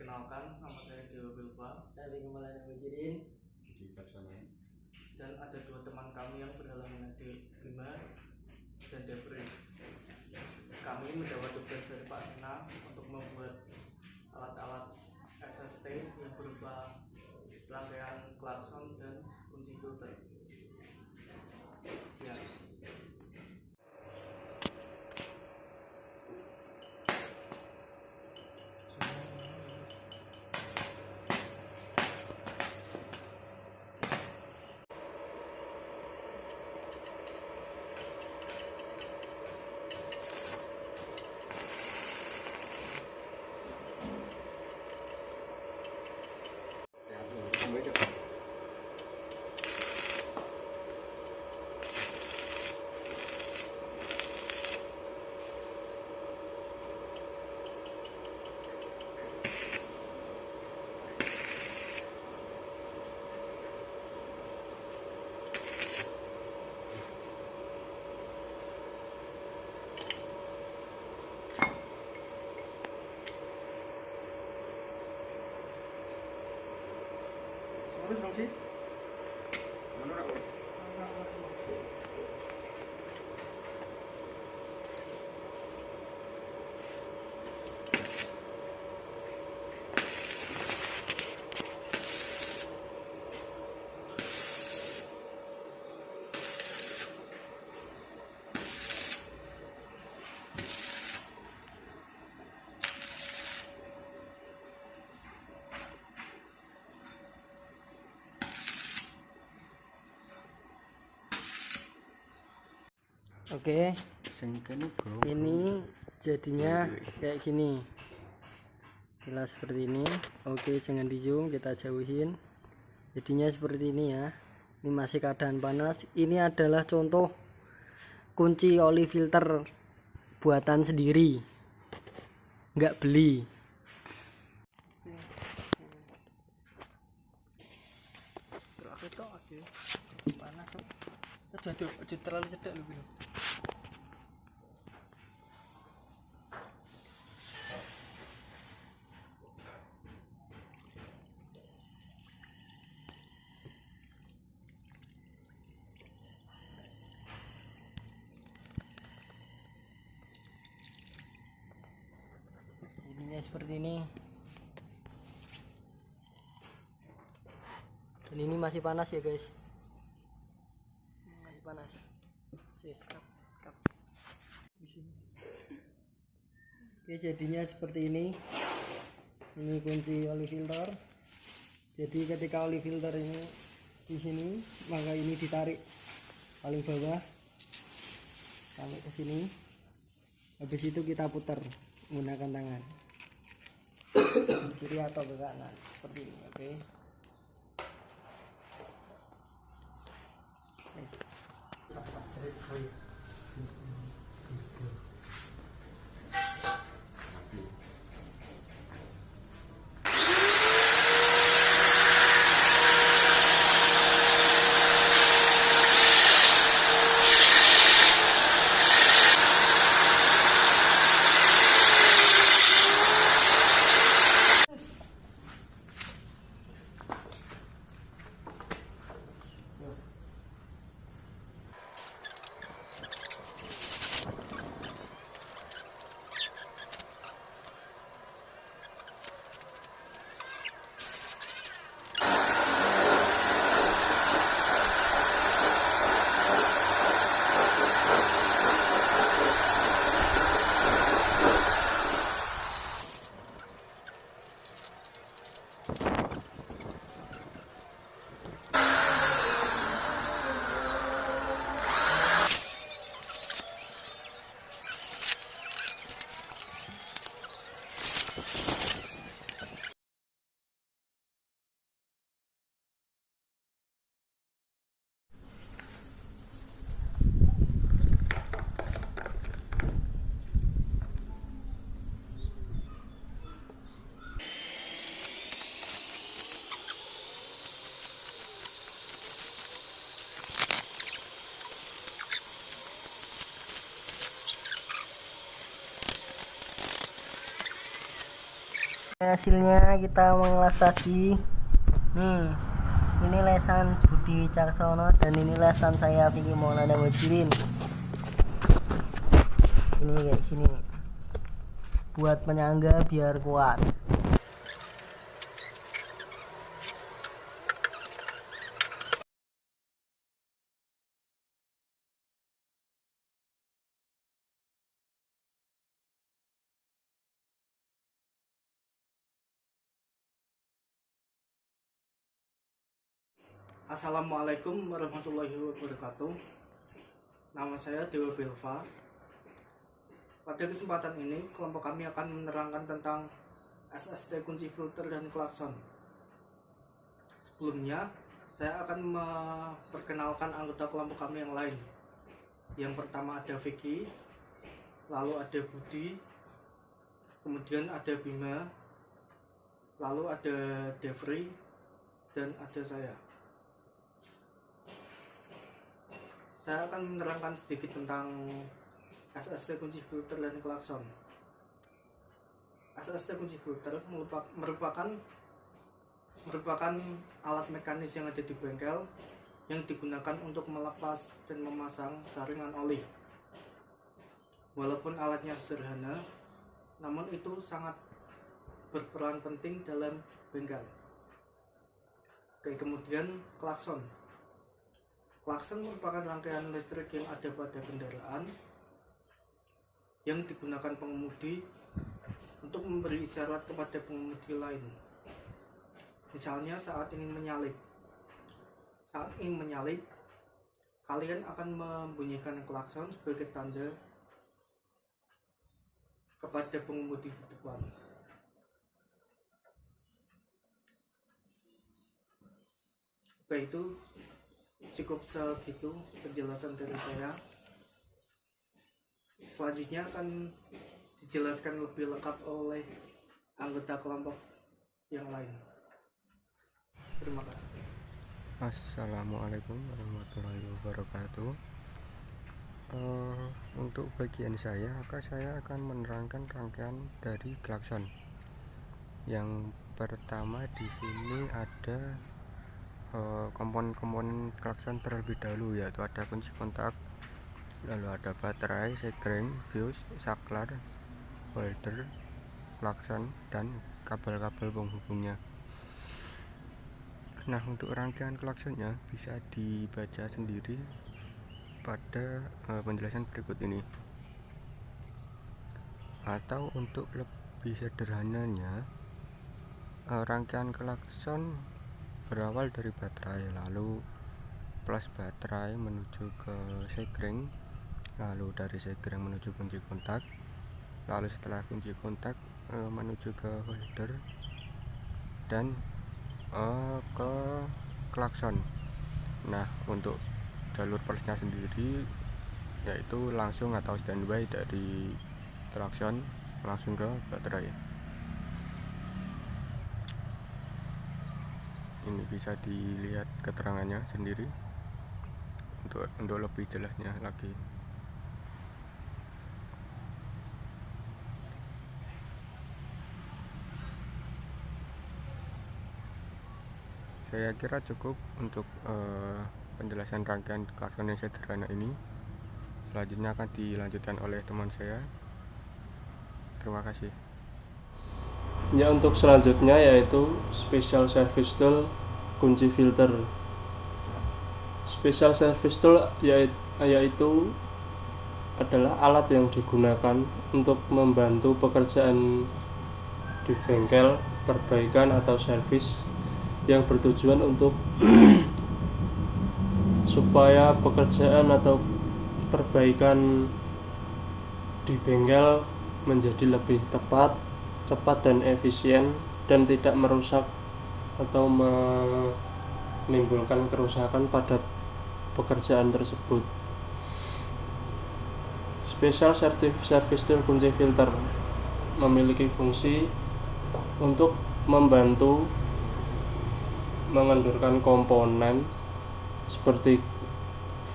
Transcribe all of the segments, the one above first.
Perkenalkan, nama saya Dewa Bilba dari Kemalan Mujirin. Dan ada dua teman kami yang berhalangan, Bima dan Devri. Kami mendapat tugas dari Pak Sena untuk membuat alat-alat SST yang berupa rangkaian klakson dan kunci filter. Sekian. Terus dong sih. Oke, ini jadinya kayak gini. Bila seperti ini. Oke, jangan di zoom, kita jauhin. Jadinya seperti ini ya. Ini masih keadaan panas. Ini adalah contoh kunci oli filter buatan sendiri, nggak beli. Panas cok. Aduh, terlalu cedak lu. Jadinya seperti ini. Dan ini masih panas ya guys. Masih panas. Kap. Oke, jadinya seperti ini. Ini kunci oli filter. Jadi ketika oli filter ini di sini, maka ini ditarik paling bawah sampai ke sini. Habis itu kita putar menggunakan tangan kiri atau ke kanan seperti ini. Oke. Hasilnya kita mengulas tadi. Ini lesan Budi Caksono dan ini lesan saya Vicky Maulana Wajilin. Ini kayak gini. Buat penyangga biar kuat. Assalamualaikum warahmatullahi wabarakatuh. Nama saya Dewa Belva. Pada kesempatan ini, kelompok kami akan menerangkan tentang SST kunci filter dan klakson. Sebelumnya, saya akan memperkenalkan anggota kelompok kami yang lain. Yang pertama ada Vicky, lalu ada Budi, kemudian ada Bima, lalu ada Devri, dan ada saya. Saya akan menerangkan sedikit tentang SST kunci filter dan klakson. SST kunci filter merupakan alat mekanis yang ada di bengkel yang digunakan untuk melepas dan memasang saringan oli. Walaupun alatnya sederhana, namun itu sangat berperan penting dalam bengkel. Oke, kemudian klakson. Klakson merupakan rangkaian listrik yang ada pada kendaraan yang digunakan pengemudi untuk memberi isyarat kepada pengemudi lain. Misalnya saat ingin menyalip. Kalian akan membunyikan klakson sebagai tanda kepada pengemudi di depan. Baik, itu cukup segitu penjelasan dari saya. Selanjutnya akan dijelaskan lebih lengkap oleh anggota kelompok yang lain. Terima kasih. Assalamualaikum warahmatullahi wabarakatuh. Untuk bagian saya akan menerangkan rangkaian dari klakson. Yang pertama di sini ada komponen klakson terlebih dahulu, yaitu ada kunci kontak, lalu ada baterai, sekring, fuse, saklar, holder, klakson, dan kabel-kabel penghubungnya. Nah, untuk rangkaian klaksonnya bisa dibaca sendiri pada penjelasan berikut ini. Atau untuk lebih sederhananya, rangkaian klakson berawal dari baterai, lalu plus baterai menuju ke sekring, lalu dari sekring menuju kunci kontak, lalu setelah kunci kontak menuju ke holder dan ke klakson. Nah, untuk jalur plusnya sendiri yaitu langsung atau standby dari klakson langsung ke baterai. Ini bisa dilihat keterangannya sendiri untuk lebih jelasnya lagi. Saya kira cukup untuk penjelasan rangkaian klakson yang sederhana ini. Selanjutnya akan dilanjutkan oleh teman saya. Terima kasih. Ya, untuk selanjutnya yaitu special service tool kunci filter. Special service tool yaitu adalah alat yang digunakan untuk membantu pekerjaan di bengkel, perbaikan atau servis yang bertujuan untuk supaya pekerjaan atau perbaikan di bengkel menjadi lebih tepat, cepat dan efisien, dan tidak merusak atau menimbulkan kerusakan pada pekerjaan tersebut. Special service tool kunci filter memiliki fungsi untuk membantu mengendurkan komponen seperti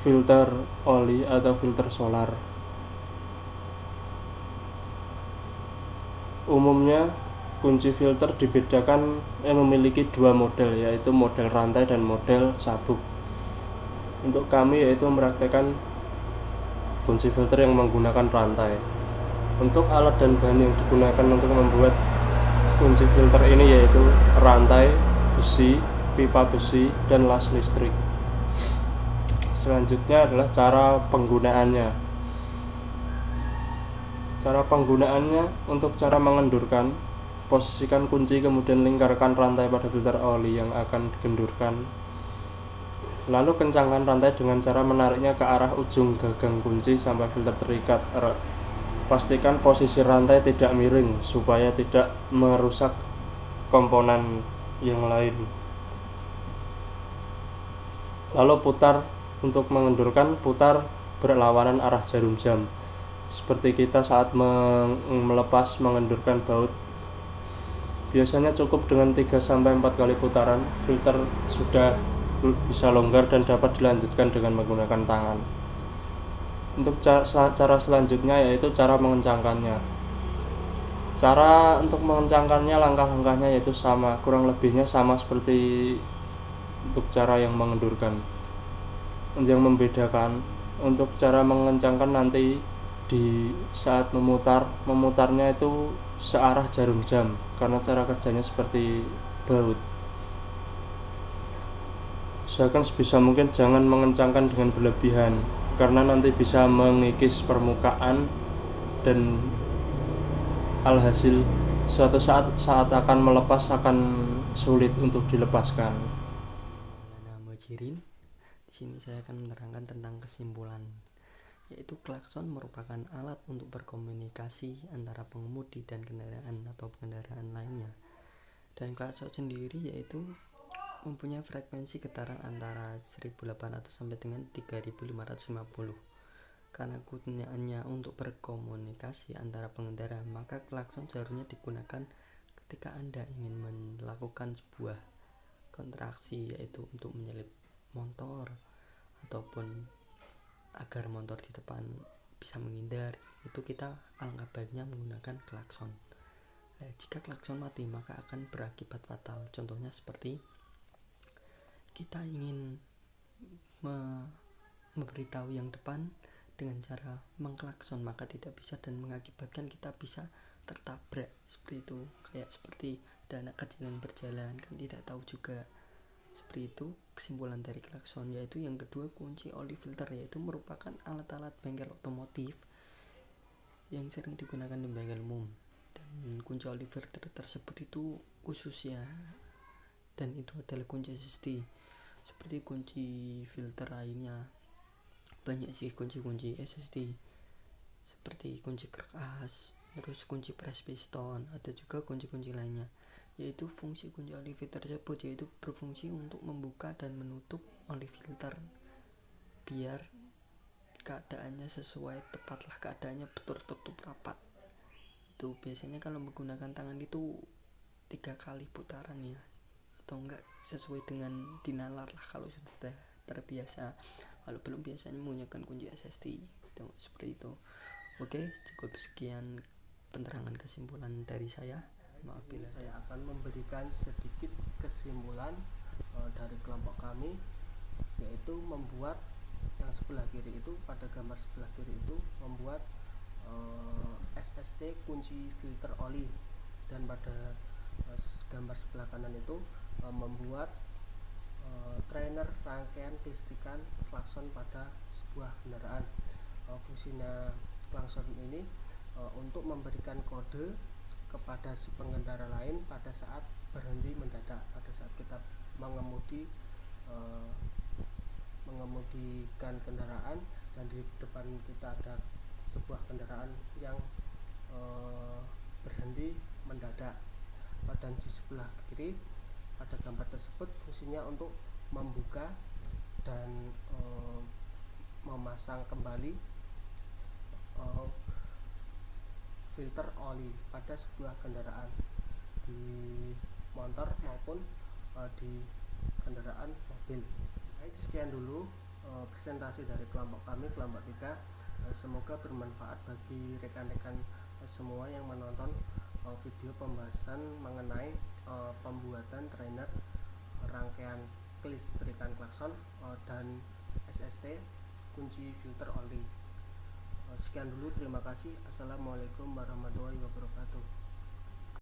filter oli atau filter solar. Umumnya kunci filter dibedakan memiliki dua model, yaitu model rantai dan model sabuk. Untuk kami yaitu mempraktekkan kunci filter yang menggunakan rantai. Untuk alat dan bahan yang digunakan untuk membuat kunci filter ini yaitu rantai, besi, pipa besi, dan las listrik. Selanjutnya adalah cara penggunaannya. Cara penggunaannya untuk cara mengendurkan, posisikan kunci kemudian lingkarkan rantai pada filter oli yang akan digendurkan. Lalu kencangkan rantai dengan cara menariknya ke arah ujung gagang kunci sampai filter terikat erat. Pastikan posisi rantai tidak miring supaya tidak merusak komponen yang lain. Lalu putar. Untuk mengendurkan, putar berlawanan arah jarum jam, seperti kita saat melepas mengendurkan baut. Biasanya cukup dengan 3-4 kali putaran, filter sudah bisa longgar dan dapat dilanjutkan dengan menggunakan tangan. Untuk cara selanjutnya yaitu cara mengencangkannya. Cara untuk mengencangkannya, langkah-langkahnya yaitu sama, kurang lebihnya sama seperti untuk cara yang mengendurkan. Yang membedakan untuk cara mengencangkan nanti di saat memutarnya itu searah jarum jam, karena cara kerjanya seperti baut. Usahakan sebisa mungkin jangan mengencangkan dengan berlebihan, karena nanti bisa mengikis permukaan dan alhasil suatu saat akan melepas akan sulit untuk dilepaskan. Nama Jirin. Di sini saya akan menerangkan tentang kesimpulan, yaitu klakson merupakan alat untuk berkomunikasi antara pengemudi dan kendaraan atau kendaraan lainnya. Dan klakson sendiri yaitu mempunyai frekuensi getaran antara 1800 sampai dengan 3550. Karena kegunaannya untuk berkomunikasi antara pengendara, maka klakson seharusnya digunakan ketika Anda ingin melakukan sebuah kontraksi, yaitu untuk menyalip motor ataupun agar motor di depan bisa menghindar. Itu kita alangkah baiknya menggunakan klakson. Jika klakson mati maka akan berakibat fatal. Contohnya seperti kita ingin memberitahu yang depan dengan cara mengklakson, maka tidak bisa dan mengakibatkan kita bisa tertabrak seperti itu. Kayak seperti ada anak kecil yang berjalan kan tidak tahu juga. Seperti itu kesimpulan dari klakson. Yaitu yang kedua, kunci oli filter, yaitu merupakan alat-alat bengkel otomotif yang sering digunakan di bengkel umum. Dan kunci oli filter tersebut itu khusus ya, dan itu adalah kunci SSD. Seperti kunci filter lainnya banyak sih kunci-kunci SSD, seperti kunci keras, terus kunci press piston, ada juga kunci-kunci lainnya. Yaitu fungsi kunci oli filter tersebut yaitu berfungsi untuk membuka dan menutup oli filter biar keadaannya sesuai, tepatlah keadaannya betul tertutup rapat. Itu biasanya kalau menggunakan tangan itu 3 kali putaran ya, atau enggak sesuai dengan dinalar lah kalau sudah terbiasa. Kalau belum biasanya menggunakan kunci SSD itu, seperti itu. Oke, cukup sekian penerangan kesimpulan dari saya. Maaf bila saya akan memberikan sedikit kesimpulan dari kelompok kami, yaitu membuat yang sebelah kiri itu, pada gambar sebelah kiri itu membuat SST kunci filter oli, dan pada gambar sebelah kanan itu membuat trainer rangkaian listrikan klakson pada sebuah kendaraan. Fungsinya klakson ini untuk memberikan kode kepada si pengendara lain pada saat berhenti mendadak, pada saat kita mengemudikan kendaraan dan di depan kita ada sebuah kendaraan yang berhenti mendadak. Dan di sebelah kiri pada gambar tersebut fungsinya untuk membuka dan memasang kembali filter oli pada sebuah kendaraan, di motor maupun di kendaraan mobil. Baik, sekian dulu presentasi dari kelompok kami, kelompok 3. Semoga bermanfaat bagi rekan-rekan semua yang menonton video video pembahasan mengenai pembuatan trainer rangkaian kelistrikan klakson dan SST kunci filter oli. Sekian dulu, terima kasih. Assalamualaikum warahmatullahi wabarakatuh.